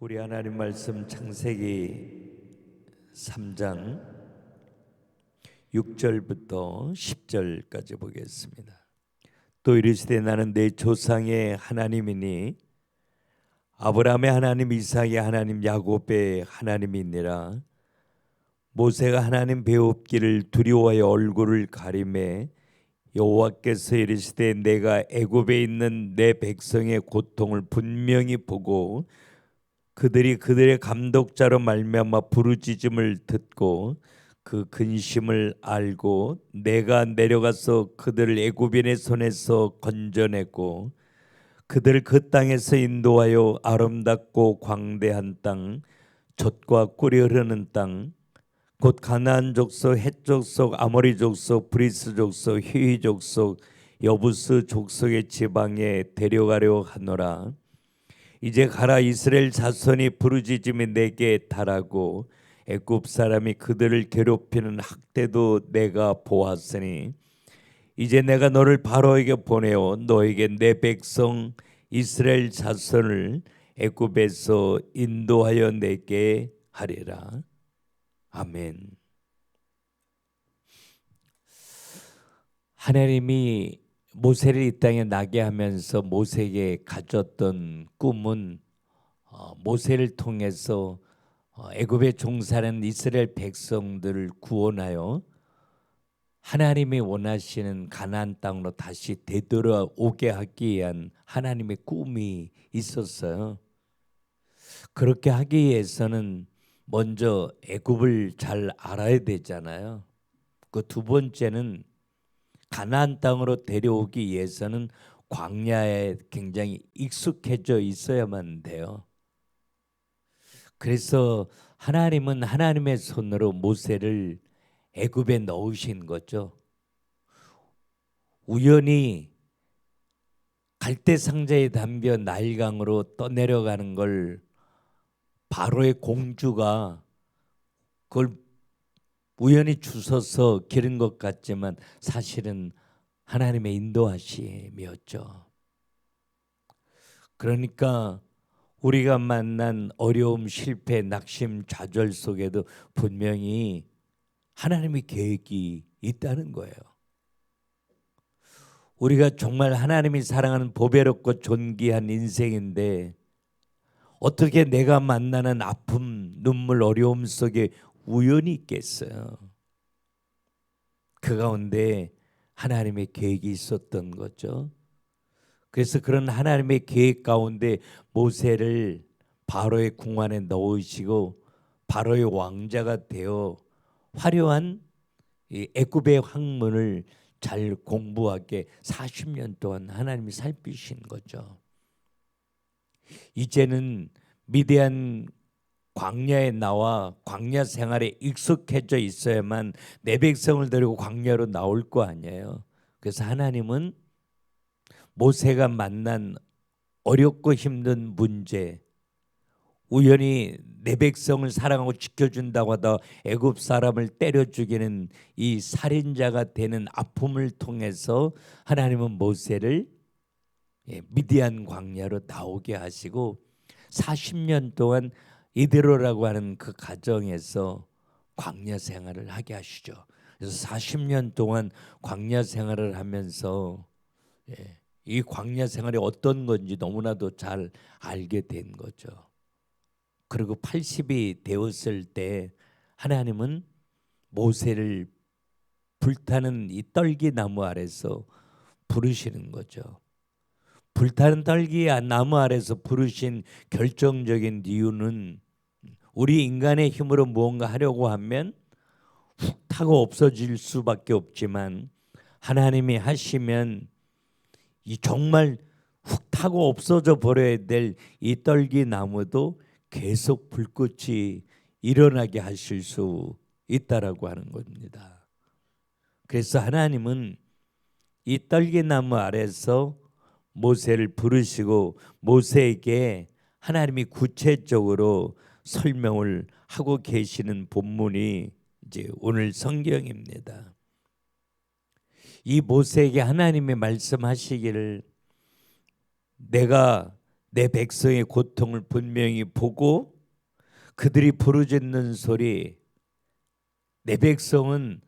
우리 하나님 말씀 창세기 3장 6절부터 10절까지 보겠습니다. 또 이르시되 나는 내 조상의 하나님이니 아브라함의 하나님, 이삭의 하나님, 야곱의 하나님이니라. 모세가 하나님 배웁기를 두려워하여 얼굴을 가리매 여호와께서 이르시되 내가 애굽에 있는 내 백성의 고통을 분명히 보고 그들이 그들의 감독자로 말미암아 부르짖음을 듣고 그 근심을 알고 내가 내려가서 그들을 애굽인의 손에서 건져내고 그들을 그 땅에서 인도하여 아름답고 광대한 땅, 젖과 꿀이 흐르는 땅, 곧 가나안 족속, 헷 족속, 아모리 족속, 브리스 족속, 히위 족속, 여부스 족속의 지방에 데려가려 하노라. 이제 가라. 이스라엘 자손이 부르짖음이 내게 달하고 애굽 사람이 그들을 괴롭히는 학대도 내가 보았으니 이제 내가 너를 바로에게 보내어 너에게 내 백성 이스라엘 자손을 애굽에서 인도하여 내게 하리라. 아멘. 하나님이 모세를 이 땅에 나게 하면서 모세에게 가졌던 꿈은 모세를 통해서 애굽에 종사하는 이스라엘 백성들을 구원하여 하나님이 원하시는 가나안 땅으로 다시 되돌아오게 하기 위한 하나님의 꿈이 있었어요. 그렇게 하기 위해서는 먼저 애굽을 잘 알아야 되잖아요. 그 두 번째는 가나안 땅으로 데려오기 위해서는 광야에 굉장히 익숙해져 있어야만 돼요. 그래서 하나님은 하나님의 손으로 모세를 애굽에 넣으신 거죠. 우연히 갈대 상자에 담겨 나일강으로 떠내려가는 걸 바로의 공주가 그걸 우연히 주워서 기른 것 같지만 사실은 하나님의 인도하심이었죠. 그러니까 우리가 만난 어려움, 실패, 낙심, 좌절 속에도 분명히 하나님의 계획이 있다는 거예요. 우리가 정말 하나님이 사랑하는 보배롭고 존귀한 인생인데 어떻게 내가 만나는 아픔, 눈물, 어려움 속에 우연이 있겠어요. 그 가운데 하나님의 계획이 있었던 거죠. 그래서 그런 하나님의 계획 가운데 모세를 바로의 궁 안에 넣으시고 바로의 왕자가 되어 화려한 이 애굽의 학문을 잘 공부하게 40년 동안 하나님이 살피신 거죠. 이제는 미디안 광야에 나와 광야 생활에 익숙해져 있어야만 내 백성을 데리고 광야로 나올 거 아니에요. 그래서 하나님은 모세가 만난 어렵고 힘든 문제, 우연히 내 백성을 사랑하고 지켜준다고 하다 애굽 사람을 때려 죽이는 이 살인자가 되는 아픔을 통해서 하나님은 모세를 미디안 광야로 나오게 하시고 40년 동안 이데로라고 하는 그 가정에서 광야 생활을 하게 하시죠. 그래서 40년 동안 광야 생활을 하면서 이 광야 생활이 어떤 건지 너무나도 잘 알게 된 거죠. 그리고 80이 되었을 때 하나님은 모세를 불타는 이 떨기나무 아래서 부르시는 거죠. 불타는 떨기 나무 아래서 부르신 결정적인 이유는 우리 인간의 힘으로 무언가 하려고 하면 훅 타고 없어질 수밖에 없지만 하나님이 하시면 이 정말 훅 타고 없어져 버려야 될 이 떨기 나무도 계속 불꽃이 일어나게 하실 수 있다라고 하는 겁니다. 그래서 하나님은 이 떨기나무 아래서 모세를 부르시고 모세에게 하나님이 구체적으로 설명을 하고 계시는 본문이 이제 오늘 성경입니다. 이 모세에게 하나님이 말씀하시기를 내가 내 백성의 고통을 분명히 보고 그들이 부르짖는 소리, 내 백성은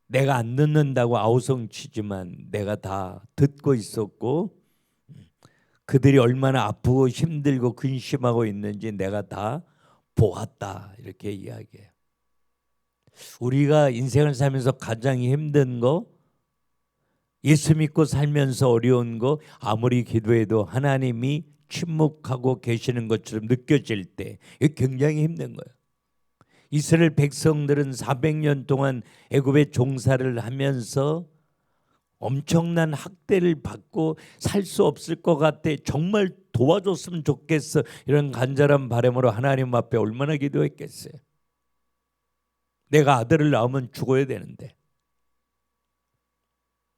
내가 안 듣는다고 아우성치지만 내가 다 듣고 있었고 그들이 얼마나 아프고 힘들고 근심하고 있는지 내가 다 보았다. 이렇게 이야기해요. 우리가 인생을 살면서 가장 힘든 거, 예수 믿고 살면서 어려운 거, 아무리 기도해도 하나님이 침묵하고 계시는 것처럼 느껴질 때 이게 굉장히 힘든 거예요. 이스라엘 백성들은 400년 동안 애굽에 종사를 하면서 엄청난 학대를 받고 살 수 없을 것 같아. 정말 도와줬으면 좋겠어. 이런 간절한 바람으로 하나님 앞에 얼마나 기도했겠어요. 내가 아들을 낳으면 죽어야 되는데,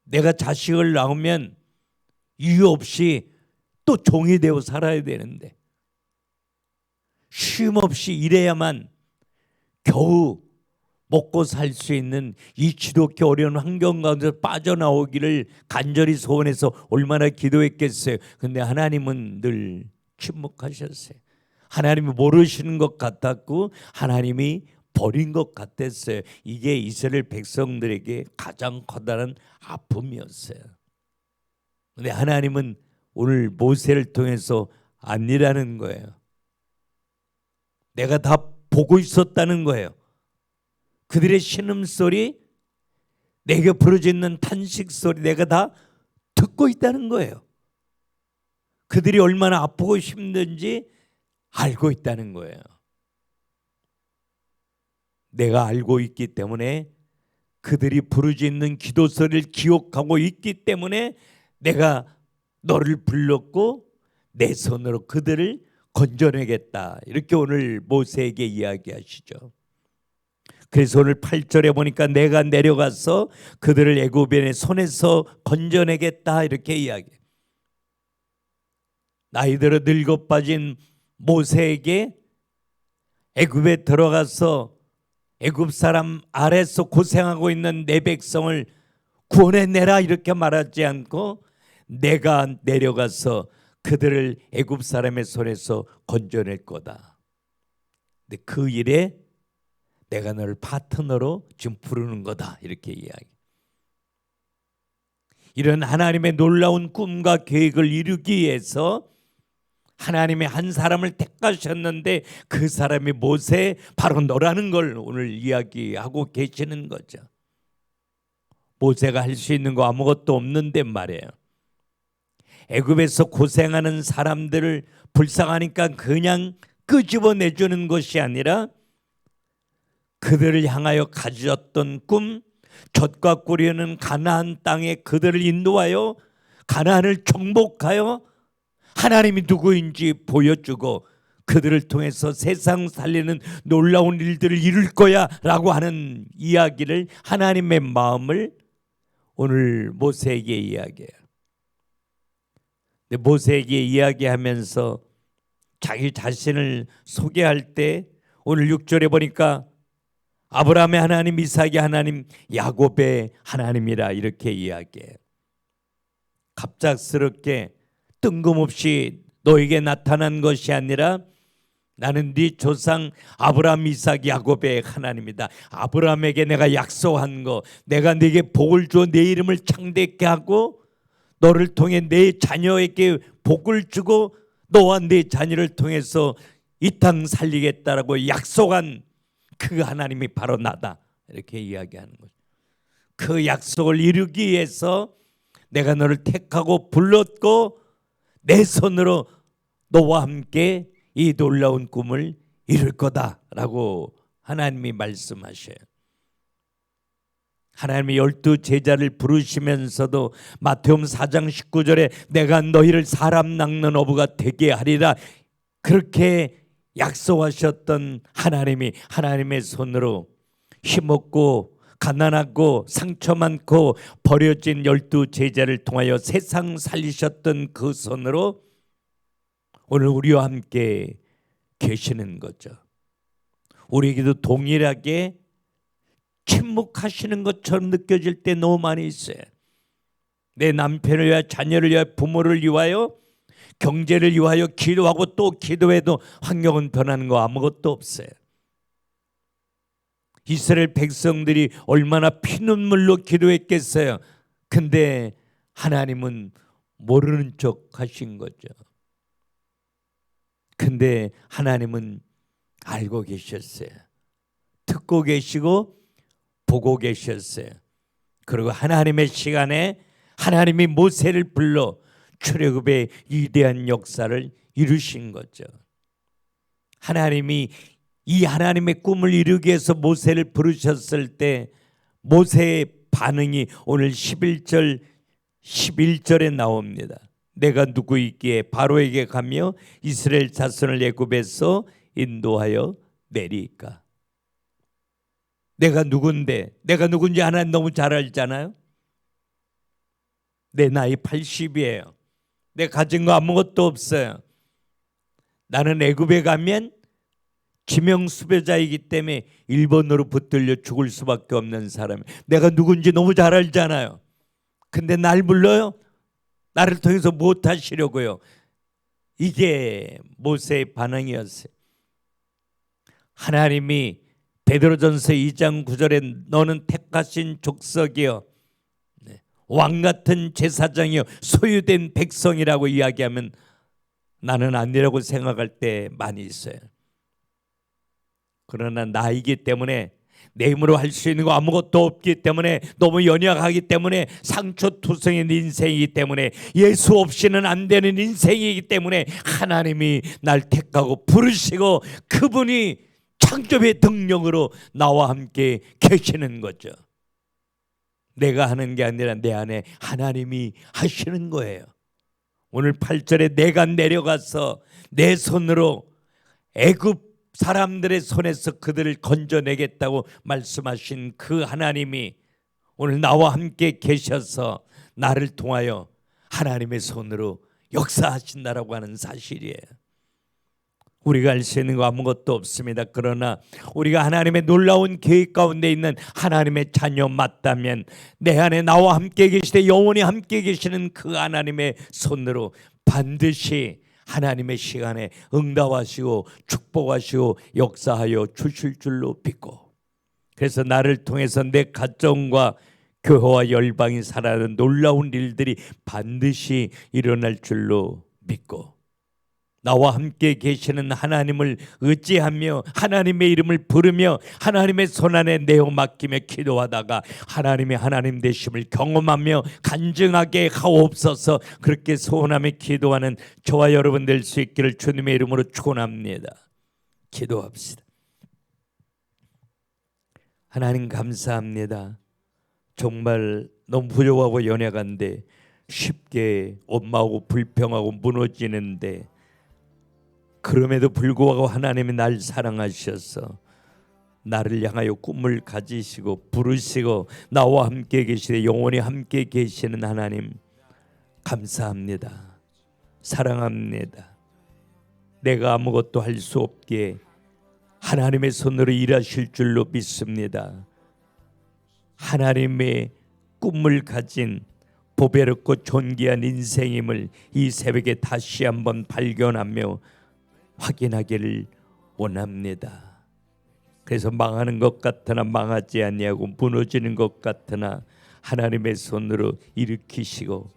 내가 자식을 낳으면 이유 없이 또 종이 되어 살아야 되는데, 쉼 없이 일해야만 겨우 먹고 살 수 있는 이 지독히 어려운 환경 가운데서 빠져나오기를 간절히 소원해서 얼마나 기도했겠어요. 근데 하나님은 늘 침묵하셨어요. 하나님이 모르시는 것 같았고 하나님이 버린 것 같았어요. 이게 이스라엘 백성들에게 가장 커다란 아픔이었어요. 근데 하나님은 오늘 모세를 통해서 아니라는 거예요. 내가 다 보고 있었다는 거예요. 그들의 신음소리, 내게 부르짖는 탄식소리 내가 다 듣고 있다는 거예요. 그들이 얼마나 아프고 힘든지 알고 있다는 거예요. 내가 알고 있기 때문에 그들이 부르짖는 기도소리를 기억하고 있기 때문에 내가 너를 불렀고 내 손으로 그들을 건져내겠다. 이렇게 오늘 모세에게 이야기하시죠. 그래서 오늘 8절에 보니까 내가 내려가서 그들을 애굽인의 손에서 건져내겠다 이렇게 이야기해요. 나이 들어 늙어 빠진 모세에게 애굽에 들어가서 애굽 사람 아래서 고생하고 있는 내 백성을 구원해내라 이렇게 말하지 않고 내가 내려가서 그들을 애굽 사람의 손에서 건져낼 거다. 근데 그 일에 내가 너를 파트너로 지금 부르는 거다 이렇게 이야기. 이런 하나님의 놀라운 꿈과 계획을 이루기 위해서 하나님의 한 사람을 택하셨는데 그 사람이 모세, 바로 너라는 걸 오늘 이야기하고 계시는 거죠. 모세가 할 수 있는 거 아무것도 없는데 말이에요. 애굽에서 고생하는 사람들을 불쌍하니까 그냥 끄집어내주는 것이 아니라 그들을 향하여 가졌던 꿈, 젖과 꿀이는 가나안 땅에 그들을 인도하여 가나안을 정복하여 하나님이 누구인지 보여주고 그들을 통해서 세상 살리는 놀라운 일들을 이룰 거야 라고 하는 이야기를, 하나님의 마음을 오늘 모세에게 이야기해요. 근데 모세에게 이야기하면서 자기 자신을 소개할 때 오늘 6절에 보니까 아브라함의 하나님, 이삭의 하나님, 야곱의 하나님이라 이렇게 이야기해요. 갑작스럽게 뜬금없이 너에게 나타난 것이 아니라 나는 네 조상 아브라함, 이삭, 야곱의 하나님이다. 아브라함에게 내가 약속한 거, 내가 네게 복을 주어 내 이름을 창대케 하고 너를 통해 내 자녀에게 복을 주고 너와 네 자녀를 통해서 이 땅 살리겠다라고 약속한 그 하나님이 바로 나다 이렇게 이야기하는 거죠. 그 약속을 이루기 위해서 내가 너를 택하고 불렀고 내 손으로 너와 함께 이 놀라운 꿈을 이룰 거다라고 하나님이 말씀하셔요. 하나님이 12 제자를 부르시면서도 마태복음 4장 19절에 내가 너희를 사람 낚는 어부가 되게 하리라 그렇게 약속하셨던 하나님이 하나님의 손으로 힘없고 가난하고 상처 많고 버려진 12 제자를 통하여 세상 살리셨던 그 손으로 오늘 우리와 함께 계시는 거죠. 우리에게도 동일하게 침묵하시는 것처럼 느껴질 때 너무 많이 있어요. 내 남편을 위하여, 자녀를 위하여, 부모를 위하여 경제를 위하여 기도하고 또 기도해도 환경은 변하는 거 아무것도 없어요. 이스라엘 백성들이 얼마나 피눈물로 기도했겠어요. 근데 하나님은 모르는 척 하신 거죠. 근데 하나님은 알고 계셨어요. 듣고 계시고 보고 계셨어요. 그리고 하나님의 시간에 하나님이 모세를 불러 출애굽의 위대한 역사를 이루신 거죠. 하나님이 이 하나님의 꿈을 이루기 위해서 모세를 부르셨을 때 모세의 반응이 오늘 11절 11절에 나옵니다. 내가 누구이기에 바로에게 가며 이스라엘 자손을 애굽에서 인도하여 내리까. 내가 누군데, 내가 누군지 하나님 너무 잘 알잖아요. 내 나이 80이에요. 내 가진 거 아무것도 없어요. 나는 애굽에 가면 지명수배자이기 때문에 일본으로 붙들려 죽을 수밖에 없는 사람. 내가 누군지 너무 잘 알잖아요. 근데 날 불러요? 나를 통해서 무엇 하시려고요? 이게 모세의 반응이었어요. 하나님이 베드로전서 2장 9절에 너는 택하신 족속이여 왕같은 제사장이여 소유된 백성이라고 이야기하면 나는 아니라고 생각할 때 많이 있어요. 그러나 나이기 때문에 내 힘으로 할 수 있는 거 아무것도 없기 때문에 너무 연약하기 때문에 상처투성인 인생이기 때문에 예수 없이는 안 되는 인생이기 때문에 하나님이 날 택하고 부르시고 그분이 창조의 능력으로 나와 함께 계시는 거죠. 내가 하는 게 아니라 내 안에 하나님이 하시는 거예요. 오늘 8절에 내가 내려가서 내 손으로 애굽 사람들의 손에서 그들을 건져내겠다고 말씀하신 그 하나님이 오늘 나와 함께 계셔서 나를 통하여 하나님의 손으로 역사하신다라고 하는 사실이에요. 우리가 알 수 있는 거 아무것도 없습니다. 그러나 우리가 하나님의 놀라운 계획 가운데 있는 하나님의 자녀 맞다면 내 안에 나와 함께 계시되 영원히 함께 계시는 그 하나님의 손으로 반드시 하나님의 시간에 응답하시고 축복하시고 역사하여 주실 줄로 믿고, 그래서 나를 통해서 내 가정과 교회와 열방이 살아가는 놀라운 일들이 반드시 일어날 줄로 믿고, 나와 함께 계시는 하나님을 의지하며 하나님의 이름을 부르며 하나님의 손안에 내어 맡기며 기도하다가 하나님의 하나님 되심을 경험하며 간증하게 하옵소서. 그렇게 소원하며 기도하는 저와 여러분 될 수 있기를 주님의 이름으로 축원합니다. 기도합시다. 하나님 감사합니다. 정말 너무 부족하고 연약한데 쉽게 원망하고 불평하고 무너지는데 그럼에도 불구하고 하나님이 날 사랑하셔서 나를 향하여 꿈을 가지시고 부르시고 나와 함께 계시되 영원히 함께 계시는 하나님 감사합니다. 사랑합니다. 내가 아무것도 할 수 없기에 하나님의 손으로 일하실 줄로 믿습니다. 하나님의 꿈을 가진 보배롭고 존귀한 인생임을 이 새벽에 다시 한번 발견하며 확인하기를 원합니다. 그래서 망하는 것 같으나 망하지 아니하고 무너지는 것 같으나 하나님의 손으로 일으키시고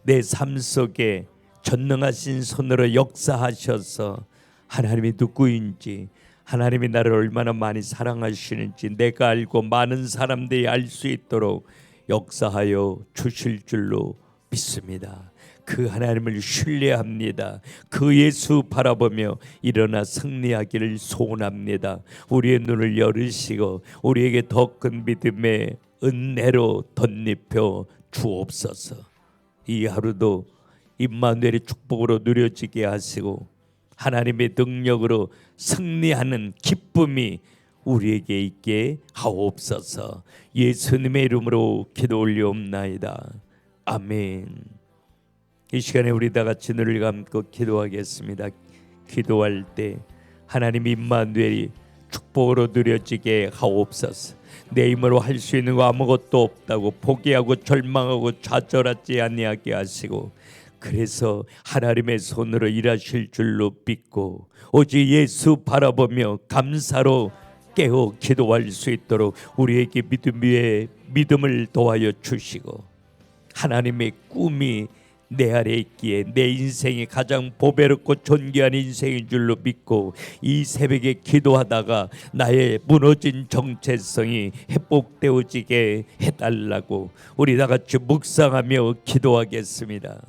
내 삶 속에 전능하신 손으로 역사하셔서 하나님이 누구인지, 하나님이 나를 얼마나 많이 사랑하시는지 내가 알고 많은 사람들이 알 수 있도록 역사하여 주실 줄로 믿습니다. 그 하나님을 신뢰합니다. 그 예수 바라보며 일어나 승리하기를 소원합니다. 우리의 눈을 열으시고 우리에게 더 큰 믿음의 은혜로 덧입혀 주옵소서. 이 하루도 임마누엘의 축복으로 누려지게 하시고 하나님의 능력으로 승리하는 기쁨이 우리에게 있게 하옵소서. 예수님의 이름으로 기도 올리옵나이다. 아멘. 이 시간에 우리 다 같이 눈을 감고 기도하겠습니다. 기도할 때 하나님 임마누엘이 축복으로 누려지게 하옵소서. 내 힘으로 할 수 있는 거 아무것도 없다고 포기하고 절망하고 좌절하지 아니하게 하시고 그래서 하나님의 손으로 일하실 줄로 믿고 오직 예수 바라보며 감사로 깨어 기도할 수 있도록 우리에게 믿음을 도와여 주시고, 하나님의 꿈이 내 아래 있기에 내 인생이 가장 보배롭고 존귀한 인생인 줄로 믿고 이 새벽에 기도하다가 나의 무너진 정체성이 회복되어지게 해달라고 우리 다 같이 묵상하며 기도하겠습니다.